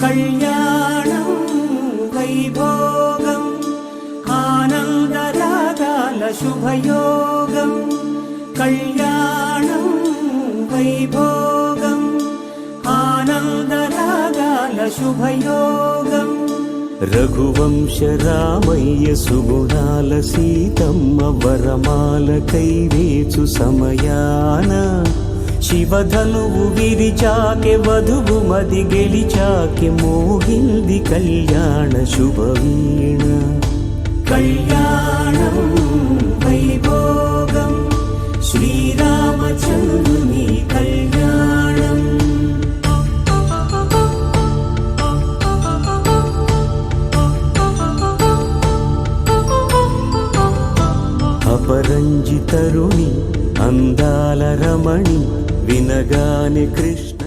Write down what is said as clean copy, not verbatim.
కళ్యాణం వైభోగం ఆనందరాగాల శుభయోగం కళ్యాణం వైభోగం ఆనందరాగాల శుభయోగం రఘువంశ రామయ్య సుగుణాల సీతమ్మ వరమాల కైవేచు సమయాన శివధనువు విరిచాకె వధువు మది గెలిచాకె మోగింది కళ్యాణ శుభవీణ కళ్యాణం వైభోగం శ్రీరామచంద్రుని కళ్యాణం అపరంజి తరుణి అందాల రమణి వినగానే కృష్ణ